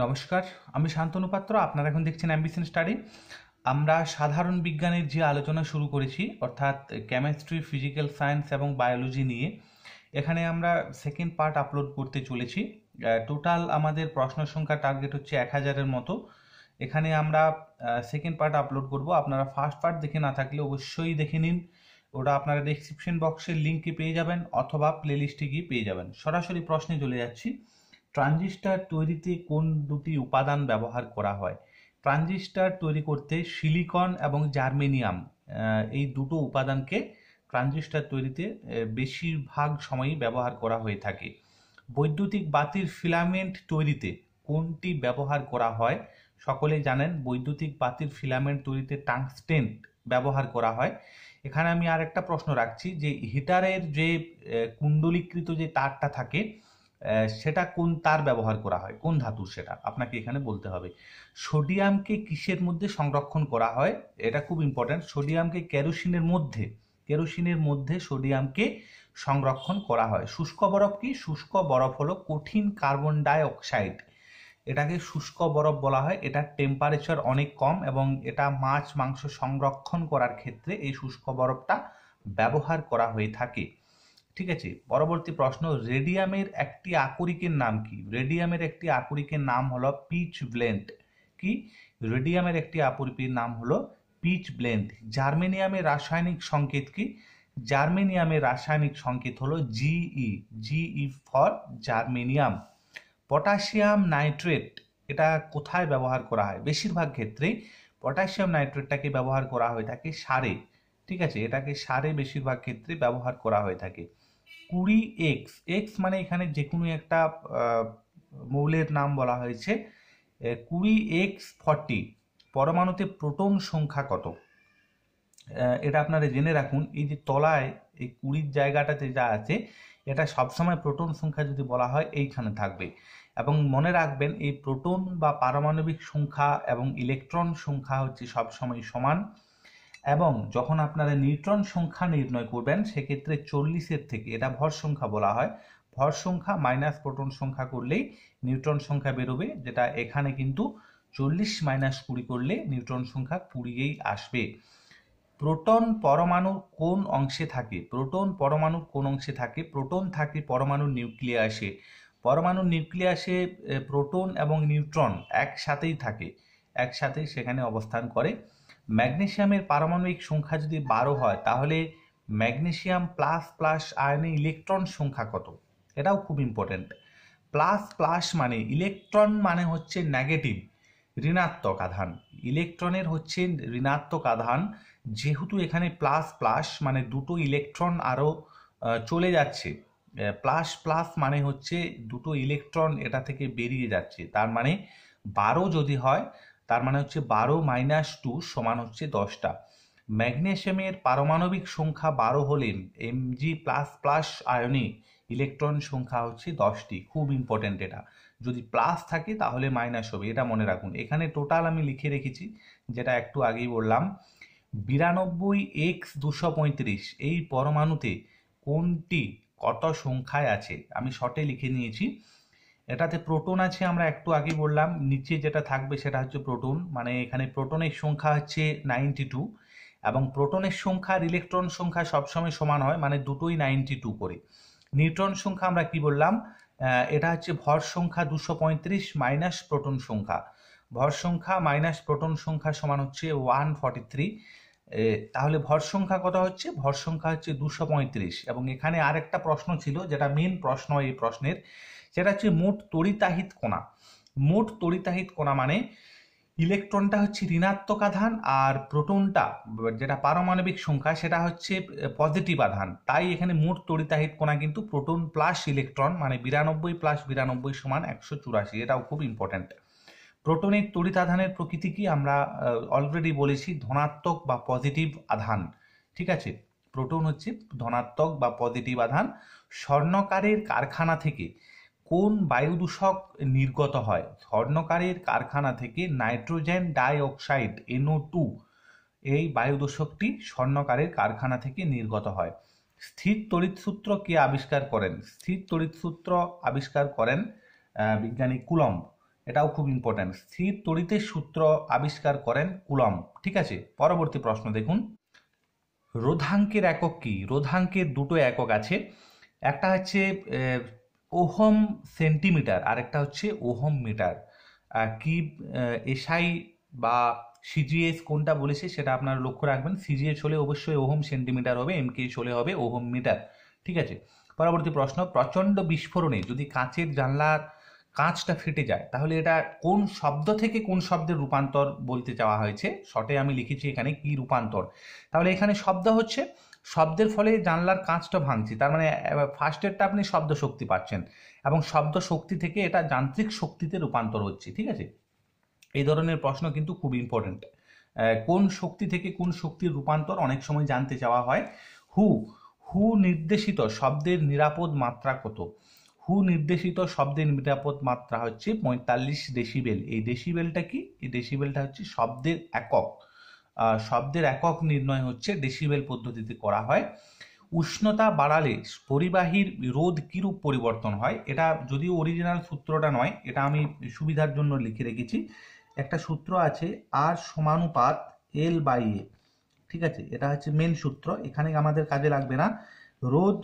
নমস্কার, আমি শান্তনু পাত্র। আপনারা এখন দেখছেন অ্যাম্বিশন স্টাডি। আমরা সাধারণ বিজ্ঞানের যে আলোচনা শুরু করেছি, অর্থাৎ কেমিস্ট্রি, ফিজিক্যাল সায়েন্স এবং বায়োলজি নিয়ে, এখানে আমরা সেকেন্ড পার্ট আপলোড করতে চলেছি। টোটাল আমাদের প্রশ্ন সংখ্যা টার্গেট হচ্ছে 1000-এর মতো। এখানে আমরা সেকেন্ড পার্ট আপলোড করব। আপনারা ফার্স্ট পার্ট দেখে না থাকলে অবশ্যই দেখে নিন, ওটা আপনারা ডেসক্রিপশন বক্সের লিঙ্কে পেয়ে যাবেন অথবা প্লেলিস্টে গিয়ে পেয়ে যাবেন। সরাসরি প্রশ্নে চলে যাচ্ছি। ট্রানজিস্টর তৈরিতে কোন দুটি উপাদান ব্যবহার করা হয়? ট্রানজিস্টর তৈরি করতে সিলিকন এবং জার্মেনিয়াম, এই দুটো উপাদানকে ট্রানজিস্টর তৈরিতে বেশিরভাগ সময়ই ব্যবহার করা হয়ে থাকে। বৈদ্যুতিক বাতির ফিলামেন্ট তৈরিতে কোনটি ব্যবহার করা হয়? সকলেই জানেন বৈদ্যুতিক বাতির ফিলামেন্ট তৈরিতে টাংস্টেন ব্যবহার করা হয়। এখানে আমি আর একটা প্রশ্ন রাখছি যে হিটারের যে কুণ্ডলীকৃত যে তারটা থাকে, সেটা কোন তার ব্যবহার করা হয়, কোন ধাতুর, সেটা আপনাকে এখানে বলতে হবে। সোডিয়ামকে কিসের মধ্যে সংরক্ষণ করা হয়? এটা খুব ইম্পর্ট্যান্ট। সোডিয়ামকে কেরোসিনের মধ্যে সোডিয়ামকে সংরক্ষণ করা হয়। শুষ্ক বরফ কি? শুষ্ক বরফ হলো কঠিন কার্বন ডাই অক্সাইড, এটাকে শুষ্ক বরফ বলা হয়। এটার টেম্পারেচার অনেক কম এবং এটা মাছ মাংস সংরক্ষণ করার ক্ষেত্রে এই শুষ্ক বরফটা ব্যবহার করা হয়ে থাকে। ঠিক আছে, পরবর্তী প্রশ্ন, রেডিয়ামের একটি আকরিকের নাম কি? রেডিয়ামের একটি আকরিকের নাম হলো পিচ ব্লেন্ড। কি? রেডিয়ামের একটি আকরিকের নাম হলো পিচ ব্লেন্ড। জার্মেনিয়ামের রাসায়নিক সংকেত কি? জার্মেনিয়ামের রাসায়নিক সংকেত হলো GE for germanium. Potassium nitrate, এটা কোথায় ব্যবহার করা হয়? বেশিরভাগ ক্ষেত্রেই পটাশিয়াম নাইট্রেটটাকে ব্যবহার করা হয়ে থাকে সারে। ঠিক আছে, এটাকে সারে বেশিরভাগ ক্ষেত্রে ব্যবহার করা হয়ে থাকে। 20x, এক্স মানে এখানে যে কোনো একটা মৌলের নাম বলা হয়েছে। 20x40 পরমাণুতে প্রোটন সংখ্যা কত? এটা আপনারা জেনে রাখুন। এই যে তলায় এই 20 জায়গাটাতে যা আছে, এটা সবসময় প্রোটন সংখ্যা যদি বলা হয় এইখানে থাকবে। এবং মনে রাখবেন এই প্রোটন বা পারমাণবিক সংখ্যা এবং ইলেকট্রন সংখ্যা হচ্ছে সবসময় সমান। এবং যখন আপনারা নিউট্রন সংখ্যা নির্ণয় করবেন সেক্ষেত্রে 40-এর থেকে, এটা ভর সংখ্যা বলা হয়, ভর সংখ্যা মাইনাস প্রোটন সংখ্যা করলেই নিউট্রন সংখ্যা বেরোবে, যেটা এখানে কিন্তু 40 মাইনাস 20 করলে নিউট্রন সংখ্যা 20-এই আসবে। প্রোটন পরমাণুর কোন অংশে থাকে? প্রোটন পরমাণুর কোন অংশে থাকে? প্রোটন থাকে পরমাণুর নিউক্লিয়াসে। পরমাণুর নিউক্লিয়াসে প্রোটন এবং নিউট্রন একসাথেই থাকে, একসাথেই সেখানে অবস্থান করে। ম্যাগনেসিয়ামের পারমাণবিক সংখ্যা যদি 12 হয় তাহলে ম্যাগনেসিয়াম প্লাস প্লাস আয়নে ইলেকট্রন সংখ্যা কত? এটাও খুব ইম্পর্টেন্ট। প্লাস প্লাস মানে ইলেকট্রন মানে হচ্ছে নেগেটিভ, ঋণাত্মক আধান। ইলেকট্রনের হচ্ছে ঋণাত্মক আধান, যেহেতু এখানে প্লাস প্লাস মানে দুটো ইলেকট্রন আরও চলে যাচ্ছে। প্লাস প্লাস মানে হচ্ছে দুটো ইলেকট্রন এটা থেকে বেরিয়ে যাচ্ছে, তার মানে 12 যদি হয় তার মানে হচ্ছে 12 মাইনাস 2 সমান হচ্ছে 10টা। ম্যাগনেসিয়ামের পারমাণবিক সংখ্যা 12 হলে Mg প্লাস প্লাস আয়নে ইলেকট্রন সংখ্যা হচ্ছে 10টি। খুব ইম্পর্টেন্ট এটা, যদি প্লাস থাকে তাহলে মাইনাস হবে, এটা মনে রাখুন। এখানে টোটাল আমি লিখে রেখেছি, যেটা একটু আগেই বললাম। 92x235 এই পরমাণুতে কোনটি কত সংখ্যায় আছে? আমি শর্টে লিখে নিয়েছি। এটাতে প্রোটন আছে, আমরা একটু আগে বললাম। নিচে যেটা থাকবে সেটা হচ্ছে প্রোটন, মানে এখানে প্রোটনের সংখ্যা হচ্ছে 92 এবং প্রোটনের সংখ্যা আর ইলেকট্রন সংখ্যা সবসময় সমান হয়, মানে দুটোই 92 করে। নিউট্রন সংখ্যা আমরা কি বললাম? এটা হচ্ছে ভর সংখ্যা 235 মাইনাস প্রোটন সংখ্যা। ভর সংখ্যা মাইনাস প্রোটন সংখ্যা সমান হচ্ছে 143। তাহলে ভর সংখ্যা কত হচ্ছে? ভর সংখ্যা হচ্ছে 235। এবং এখানে আরেকটা প্রশ্ন ছিল, যেটা মেন প্রশ্ন এই প্রশ্নের, সেটা হচ্ছে মোট তড়িতাহিত কণা। মোট তড়িতাহিত কণা মানে ইলেকট্রনটা হচ্ছে ঋণাত্মক আধান আর প্রোটনটা, যেটা পারমাণবিক সংখ্যা, সেটা হচ্ছে পজিটিভ আধান। তাই এখানে মোট তড়িতাহিত কণা কিন্তু প্রোটন প্লাস ইলেকট্রন, মানে 92 প্লাস 92 সমান 184। এটাও খুব ইম্পর্ট্যান্ট। প্রোটনের তড়িৎ আধানের প্রকৃতি কি? আমরা অলরেডি বলেছি, ধনাত্মক বা পজিটিভ আধান। ঠিক আছে, প্রোটন হচ্ছে ধনাত্মক বা পজিটিভ আধান। স্বর্ণকারের কারখানা থেকে কোন বায়ু দূষক নির্গত হয়? স্বর্ণকারের কারখানা থেকে নাইট্রোজেন ডাই অক্সাইড NO2, এই বায়ু দূষকটি স্বর্ণকারের কারখানা থেকে নির্গত হয়। স্থির তড়িৎ সূত্র কে আবিষ্কার করেন? স্থির তড়িৎ সূত্র আবিষ্কার করেন বিজ্ঞানী কুলম্ব। এটাও খুব ইম্পর্ট্যান্ট। স্থির তড়িতের সূত্র আবিষ্কার করেন কুলম্ব। ঠিক আছে, পরবর্তী প্রশ্ন দেখুন, রোধাঙ্কের একক কি? রোধাঙ্কের দুটো একক আছে, একটা হচ্ছে ওহম সেন্টিমিটার, আর একটা হচ্ছে ওহম মিটার। কি এসআই বা সিজিএস কোনটা বলেছে সেটা আপনারা লক্ষ্য রাখবেন। সিজিএস হলে অবশ্যই ওহম সেন্টিমিটার হবে, এমকেএস হলে হবে ওহম মিটার। ঠিক আছে, পরবর্তী প্রশ্ন, প্রচণ্ড বিস্ফোরণে যদি কাঁচের জানলার কাঁচটা ফেটে যায় তাহলে এটা কোন শব্দ থেকে কোন শব্দের রূপান্তর বলতে চাওয়া হয়েছে? শর্টে আমি লিখেছি এখানে কি রূপান্তর। তাহলে এখানে শব্দ হচ্ছে শব্দের ফলে জানলার কাঁচটা ভাঙছে, তার মানে ফার্স্টেরটা আপনি শব্দ শক্তি পাচ্ছেন এবং শব্দ শক্তি থেকে এটা যান্ত্রিক শক্তিতে রূপান্তর হচ্ছে। ঠিক আছে, এই ধরনের প্রশ্ন কিন্তু খুব ইম্পর্টেন্ট। কোন শক্তি থেকে কোন শক্তির রূপান্তর অনেক সময় জানতে চাওয়া হয়। হু নির্দেশিত শব্দের নিরাপদ মাত্রা কত? হু নির্দেশিত শব্দের নিরাপদ মাত্রা হচ্ছে 45 ডেসিবেল। এই ডেসিবেলটা কি? এই ডেসিবেলটা হচ্ছে শব্দের একক। শব্দের একক নির্ণয় হচ্ছে ডেসিবেল পদ্ধতিতে করা হয়। উষ্ণতা বাড়ালে পরিবাহীর রোধ কিরূপ পরিবর্তন হয়? এটা যদিও অরিজিনাল সূত্রটা নয়, এটা আমি সুবিধার জন্য লিখে রেখেছি। একটা সূত্র আছে আর সমানুপাত এল বাই এ। ঠিক আছে, এটা হচ্ছে মেন সূত্র, এখানে আমাদের কাজে লাগবে না। রোধ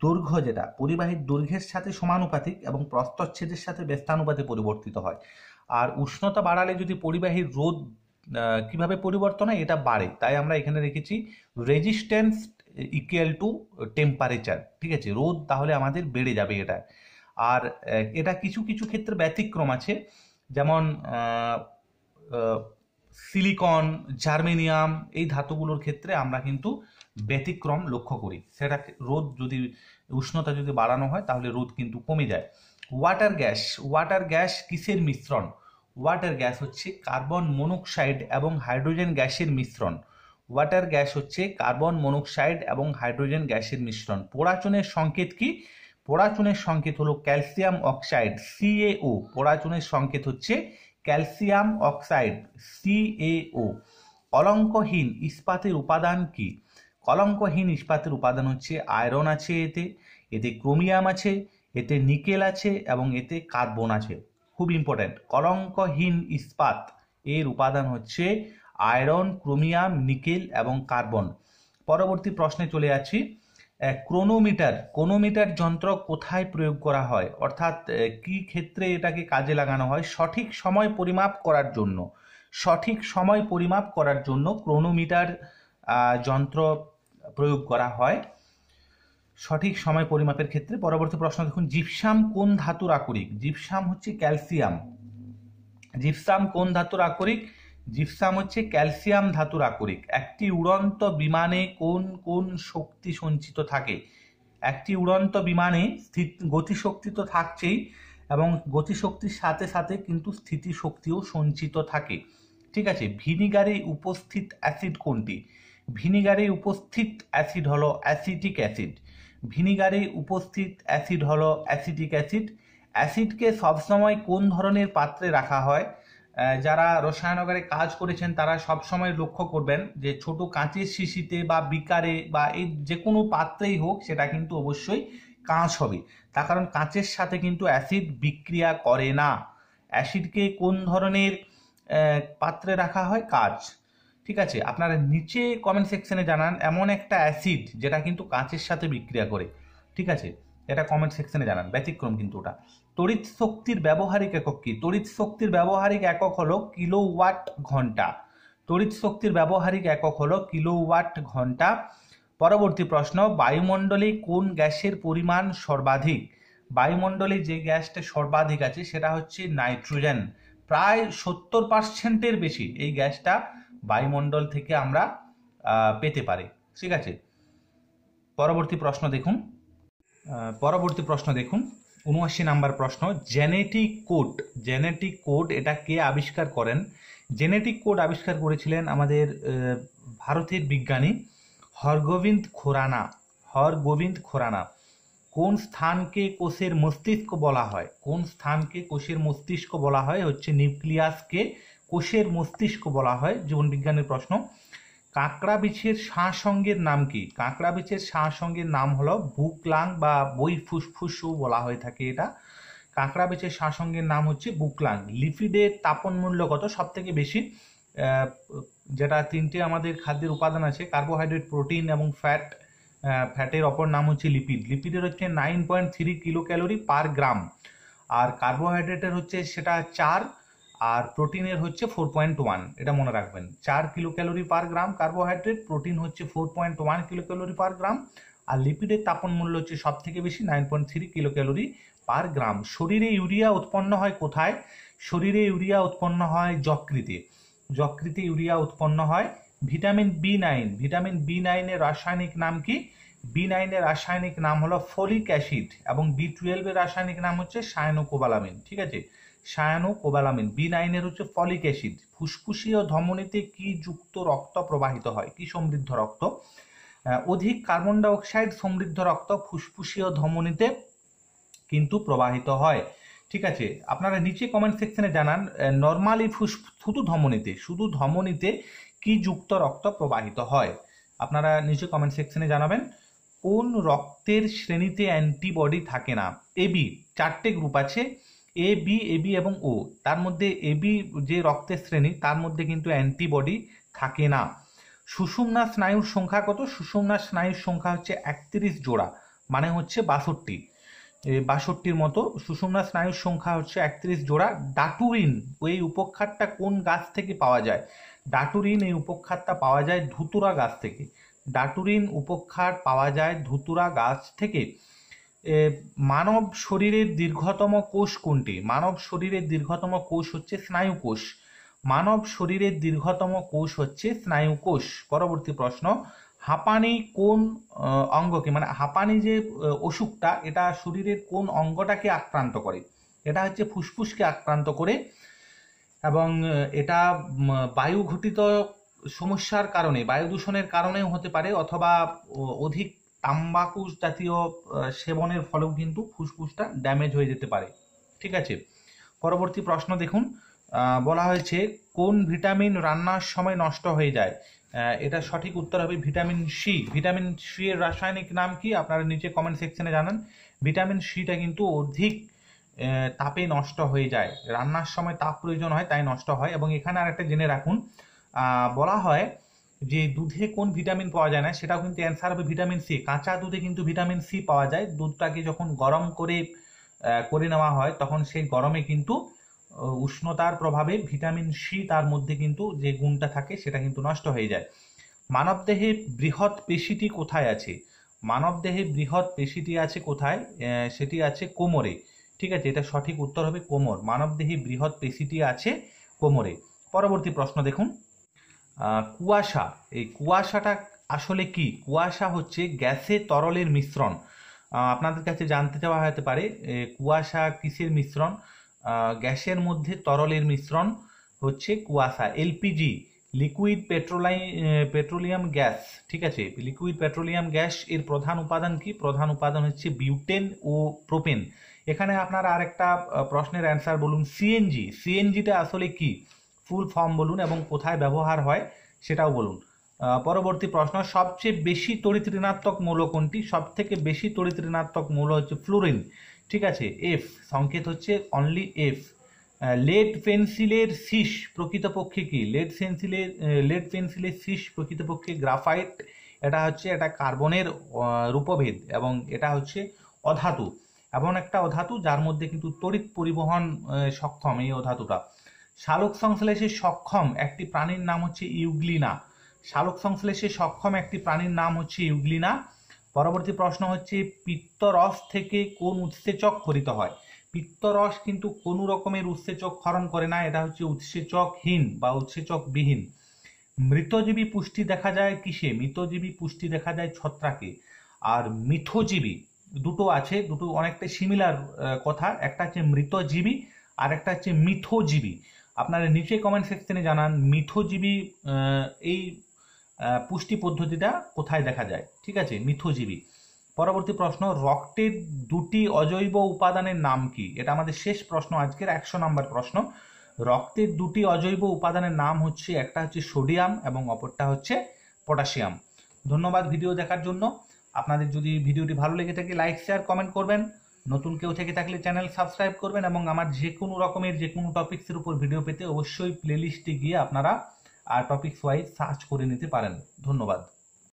দৈর্ঘ্য যেটা পরিবাহীর দৈর্ঘ্যের সাথে সমানুপাতিক এবং প্রস্থচ্ছেদের সাথে ব্যস্তানুপাতে পরিবর্তিত হয়। আর উষ্ণতা বাড়ালে যদি পরিবাহীর রোধ কিভাবে পরিবর্তন হয়, এটা বাড়ে, তাই আমরা এখানে রেখেছি রেজিস্ট্যান্স ইকুয়াল টু টেম্পারেচার। ঠিক আছে, রোধ তাহলে আমাদের বেড়ে যাবে এটা। আর এটা কিছু কিছু ক্ষেত্রে ব্যতিক্রম আছে, যেমন সিলিকন, জার্মেনিয়াম এই ধাতুগুলোর ক্ষেত্রে আমরা কিন্তু ব্যতিক্রম লক্ষ্য করি, সেটা রোধ যদি উষ্ণতা যদি বাড়ানো হয় তাহলে রোধ কিন্তু কমে যায়। ওয়াটার গ্যাস কিসের মিশ্রণ? ওয়াটার গ্যাস হচ্ছে কার্বন মনোক্সাইড এবং হাইড্রোজেন গ্যাসের মিশ্রণ। ওয়াটার গ্যাস হচ্ছে কার্বন মনোক্সাইড এবং হাইড্রোজেন গ্যাসের মিশ্রণ। পোড়াচুনের সংকেত কি? পোড়াচুনের সংকেত হলো ক্যালসিয়াম অক্সাইড, CaO। পোড়াচুনের সংকেত হচ্ছে ক্যালসিয়াম অক্সাইড, CaO। কলঙ্কহীন ইস্পাতের উপাদান কি? কলঙ্কহীন ইস্পাতের উপাদান হচ্ছে আয়রন আছে, এতে ক্রোমিয়াম আছে, এতে নিকেল আছে এবং এতে কার্বন আছে। খুব ইম্পর্টেন্ট, কলঙ্কহীন ইস্পাত এর উপাদান হচ্ছে আয়রন, ক্রোমিয়াম, নিকেল এবং কার্বন। পরবর্তী প্রশ্নে চলে যাচ্ছি, ক্রোনোমিটার যন্ত্র কোথায় প্রয়োগ করা হয়, অর্থাৎ কি ক্ষেত্রে এটাকে কাজে লাগানো হয়? সঠিক সময় পরিমাপ করার জন্য। সঠিক সময় পরিমাপ করার জন্য ক্রোনোমিটার যন্ত্র প্রয়োগ করা হয় সঠিক সময় পরিমাপের ক্ষেত্রে। পরবর্তী প্রশ্ন দেখুন, জিপসাম কোন ধাতুর আকরিক? জিপসাম হচ্ছে ক্যালসিয়াম। জিপসাম কোন ধাতুর আকরিক? জিপসাম হচ্ছে ক্যালসিয়াম ধাতুর আকরিক। একটি উড়ন্ত বিমানে কোন কোন শক্তি সঞ্চিত থাকে? একটি উড়ন্ত বিমানে গতিশক্তি তো থাকছেই এবং গতিশক্তির সাথে সাথে কিন্তু স্থিতিশক্তিও সঞ্চিত থাকে। ঠিক আছে, ভিনিগারে উপস্থিত অ্যাসিড কোনটি? ভিনিগারে উপস্থিত অ্যাসিড হলো অ্যাসিটিক অ্যাসিড। ভিনিগারে উপস্থিত অ্যাসিড হলো অ্যাসিটিক অ্যাসিড। অ্যাসিডকে সবসময় কোন ধরনের পাত্রে রাখা হয়? যারা রসায়নাগারে কাজ করেছেন তারা সবসময় লক্ষ্য করবেন যে ছোট কাঁচের শিশিতে বা বিকারে বা এই যে কোনো পাত্রেই হোক সেটা কিন্তু অবশ্যই কাঁচ হবে, তার কারণ কাঁচের সাথে কিন্তু অ্যাসিড বিক্রিয়া করে না। অ্যাসিডকে কোন ধরনের পাত্রে রাখা হয়? কাঁচ। ঠিক আছে, আপনারা নিচে কমেন্ট সেকশনে জানান এমন একটা অ্যাসিড যেটা কিন্তু কাঁচের সাথে বিক্রিয়া করে। ঠিক আছে, এটা কমেন্ট সেকশনে জানান, ব্যতিক্রম কিন্তু ওটা। তড়িৎ শক্তির ব্যবহারিক একক কি? তড়িৎ শক্তির ব্যবহারিক একক হলো কিলোওয়াট ঘন্টা। তড়িৎ শক্তির ব্যবহারিক একক হলো কিলোওয়াট ঘন্টা। পরবর্তী প্রশ্ন, বায়ুমণ্ডলে কোন গ্যাসের পরিমাণ সর্বাধিক? বায়ুমণ্ডলে যে গ্যাসটা সর্বাধিক আছে সেটা হচ্ছে নাইট্রোজেন। প্রায় 70%-এর বেশি এই গ্যাসটা বায়ুমণ্ডল থেকে আমরা পেতে পারি। ঠিক আছে, পরবর্তী প্রশ্ন দেখুন। 79 নাম্বার প্রশ্ন, জেনেটিক কোড এটা কে আবিষ্কার করেন? জেনেটিক কোড আবিষ্কার করেছিলেন আমাদের ভারতের বিজ্ঞানী হরগোবিন্দ খুরানা। কোন স্থানকে কোষের মস্তিষ্ক বলা হয়? কোন স্থানকে কোষের মস্তিষ্ক বলা হয়? হচ্ছে নিউক্লিয়াসকে কোষের মস্তিষ্ক বলা হয়, জীবনবিজ্ঞানের প্রশ্ন। কাঁকড়া বিছের শাঁসঙ্গের নাম কি? কাঁকড়া বিছের শাঁসঙ্গের নাম হলো বুকলাং বা বই ফুসফুসও বলা হয়ে থাকে এটা। কাঁকড়া বেচের শাসঙ্গের নাম হচ্ছে বুকলাং। লিপিডের তাপন মূল্য কত? সব থেকে বেশি যেটা তিনটে আমাদের খাদ্যের উপাদান আছে, কার্বোহাইড্রেট, প্রোটিন এবং ফ্যাট। ফ্যাটের অপর নাম হচ্ছে লিপিড। লিপিডের হচ্ছে 9.3 কিলো ক্যালোরি পার গ্রাম, আর কার্বোহাইড্রেটের হচ্ছে সেটা 4, আর প্রোটিনের হচ্ছে 4.1। এটা মনে রাখবেন, 4 কিলো ক্যালোরি পার গ্রাম কার্বোহাইড্রেট, প্রোটিন হচ্ছে 4.1 কিলো ক্যালোরি পার গ্রাম, আর লিপিডের তাপন মূল্য হচ্ছে সব থেকে বেশি 9.3 কিলো ক্যালোরি পার গ্রাম। শরীরে ইউরিয়া উৎপন্ন হয় কোথায়? শরীরে ইউরিয়া উৎপন্ন হয় যকৃতে। যকৃতে ইউরিয়া উৎপন্ন হয়। ভিটামিন B9, ভিটামিন B9 এর রাসায়নিক নাম কি? B9 এর রাসায়নিক নাম হলো ফলিক অ্যাসিড, এবং B12 এর রাসায়নিক নাম হচ্ছে সায়ানোকোবালামিন। ঠিক আছে, সায়ানোকোবালামিন। B9 এর হচ্ছে ফলিক অ্যাসিড। ফুসফুসীয় ধমনীতে কি যুক্ত রক্ত প্রবাহিত হয়? কি সমৃদ্ধ রক্ত? অধিক কার্বন ডাই অক্সাইড সমৃদ্ধ রক্ত ফুসফুসীয় ধমনীতে কিন্তু প্রবাহিত হয়। ঠিক আছে, আপনারা নিচে কমেন্ট সেকশনে জানান নর্মালি শুধু ধমনীতে কি যুক্ত রক্ত প্রবাহিত হয়? আপনারা নিচে কমেন্ট সেকশনে জানাবেন। কোন রক্তের শ্রেণীতে অ্যান্টিবডি থাকে না? এবি, 4টে গ্রুপ আছে, এবি এবং ও। তার মধ্যে এবি যে রক্তের শ্রেণী, তার মধ্যে কিন্তু অ্যান্টিবডি থাকে না। সুষুম্না স্নায়ুর সংখ্যা কত? সুষুম্না স্নায়ুর সংখ্যা হচ্ছে 31 জোড়া, মানে হচ্ছে 62র মতো। সুষুম্না স্নায়ুর সংখ্যা হচ্ছে 31 জোড়া। ডাটুরিন, ওই উপক্ষারটা কোন গাছ থেকে পাওয়া যায়? ডাটুরিন এই উপক্ষারটা পাওয়া যায় ধুতুরা গাছ থেকে। ডাটুরিন উপক্ষার পাওয়া যায় ধুতুরা গাছ থেকে। মানব শরীরের দীর্ঘতম কোষ কোনটি? মানব শরীরের দীর্ঘতম কোষ হচ্ছে স্নায়ু কোষ। মানব শরীরের দীর্ঘতম কোষ হচ্ছে স্নায়ু কোষ। পরবর্তী প্রশ্ন, হাঁপানি কোন অঙ্গকে, মানে হাঁপানি যে অসুখটা, এটা শরীরের কোন অঙ্গটাকে আক্রান্ত করে? এটা হচ্ছে ফুসফুসকে আক্রান্ত করে, এবং এটা বায়ু ঘটিত সমস্যার কারণে, বায়ু দূষণের কারণেও হতে পারে, অথবা অধিক তাম্বাকু জাতীয় সেবনের ফলেও কিন্তু ফুসফুসটা ড্যামেজ হয়ে যেতে পারে। ঠিক আছে, পরবর্তী প্রশ্ন দেখুন। বলা হয়েছে কোন ভিটামিন রান্নার সময় নষ্ট হয়ে যায়? এটা সঠিক উত্তর হবে ভিটামিন সি। ভিটামিন সি এর রাসায়নিক নাম কি? আপনারা নিচে কমেন্ট সেকশনে জানান। ভিটামিন সিটা কিন্তু অধিক তাপে নষ্ট হয়ে যায়, রান্নার সময় তাপ প্রয়োজন হয় তাই নষ্ট হয়। এবং এখানে আরেকটা জেনে রাখুন, বলা হয় যে দুধে কোন ভিটামিন পাওয়া যায় না, সেটাও কিন্তু অ্যান্সার হবে ভিটামিন সি। কাঁচা দুধে কিন্তু ভিটামিন সি পাওয়া যায়। দুধটাকে যখন গরম করে নেওয়া হয়, তখন সেই গরমে কিন্তু উষ্ণতার প্রভাবে ভিটামিন সি তার মধ্যে কিন্তু যে গুণটা থাকে সেটা কিন্তু নষ্ট হয়ে যায়। মানবদেহে বৃহৎ পেশিটি কোথায় আছে? মানবদেহে বৃহৎ পেশিটি আছে কোথায়? সেটি আছে কোমরে। ঠিক আছে, এটা সঠিক উত্তর হবে কোমর। মানবদেহে বৃহৎ পেশিটি আছে কোমরে। পরবর্তী প্রশ্ন দেখুন। কুয়াশা, এই কুয়াশাটা আসলে কি? কুয়াশা হচ্ছে গ্যাসে তরলের মিশ্রণ। আপনাদের কাছে জানতে চাওয়া হতে পারে কুয়াশা কিসের মিশ্রণ? গ্যাসের মধ্যে তরলের মিশ্রণ হচ্ছে কুয়াশা। LPG, liquid petroleum gas. ঠিক আছে, লিকুইড পেট্রোলিয়াম গ্যাস এর প্রধান উপাদান কি? প্রধান উপাদান হচ্ছে বিউটেন ও প্রোপেন। এখানে আপনারা আরেকটা প্রশ্নের অ্যান্সার বলুন। সিএনজি, সিএনজিটা আসলে কি? ফুল ফর্ম বলুন এবং কোথায় ব্যবহার হয় সেটাও বলুন। পরবর্তী প্রশ্ন, সবচেয়ে বেশি তড়িৎ ঋণাত্মক মৌল কোনটি? সব থেকে বেশি তড়িৎ ঋণাত্মক মৌল হচ্ছে ফ্লোরিন। ঠিক আছে, এফ, সংকেত হচ্ছে অনলি এফ। লেড পেন্সিলের শীষ প্রকৃতপক্ষে কি? লেড পেন্সিলের শীষ প্রকৃতপক্ষে গ্রাফাইট। এটা হচ্ছে এটা কার্বনের রূপভেদ, এবং এটা হচ্ছে অধাতু, এমন একটা অধাতু যার মধ্যে কিন্তু তড়িৎ পরিবহন সক্ষম এই অধাতুটা। সালোক সংশ্লেষে সক্ষম একটি প্রাণীর নাম হচ্ছে ইউগ্লিনা। সালোক সংশ্লেষে সক্ষম একটি প্রাণীর নাম হচ্ছে ইউগ্লিনা। পরবর্তী প্রশ্ন হচ্ছে পিত্তরস থেকে কোন উৎসেচক ক্ষরিত হয়? পিত্তরস কিন্তু কোনো রকমের উৎসেচক ক্ষরণ করে না, এটা হচ্ছে উৎসেচকহীন বা উৎসেচকবিহীন। মৃতজীবী পুষ্টি দেখা যায় কিসে? মৃতজীবী পুষ্টি দেখা যায় ছত্রাকে। আর মিথজীবী, দুটো আছে, দুটো অনেকটা সিমিলার কথা। একটা হচ্ছে মৃতজীবী আর একটা হচ্ছে মিথজীবী। আপনারা নিচে কমেন্ট সেকশনে জানান মিথজীবী এই পুষ্টি পদ্ধতিটা কোথায় দেখা যায়। ঠিক আছে, মিথজীবী। পরবর্তী প্রশ্ন, রক্তের দুটি অজৈব উপাদানের নাম কি? এটা আমাদের শেষ প্রশ্ন, আজকের 100 নম্বর প্রশ্ন। রক্তের দুটি অজৈব উপাদানের নাম হচ্ছে, একটা হচ্ছে সোডিয়াম এবং অপরটা হচ্ছে পটাশিয়াম। ধন্যবাদ ভিডিও দেখার জন্য। আপনাদের যদি ভিডিওটি ভালো লেগে থাকে লাইক শেয়ার কমেন্ট করবেন। নতুন কেউ থেকে থাকলে চ্যানেল সাবস্ক্রাইব করবেন এবং আমার যে কোনো রকমের যে কোনো টপিক্সের উপর ভিডিও পেতে অবশ্যই প্লেলিস্টে গিয়ে আপনারা টপিক্স ওয়াইজ সার্চ করে নিতে পারেন। ধন্যবাদ।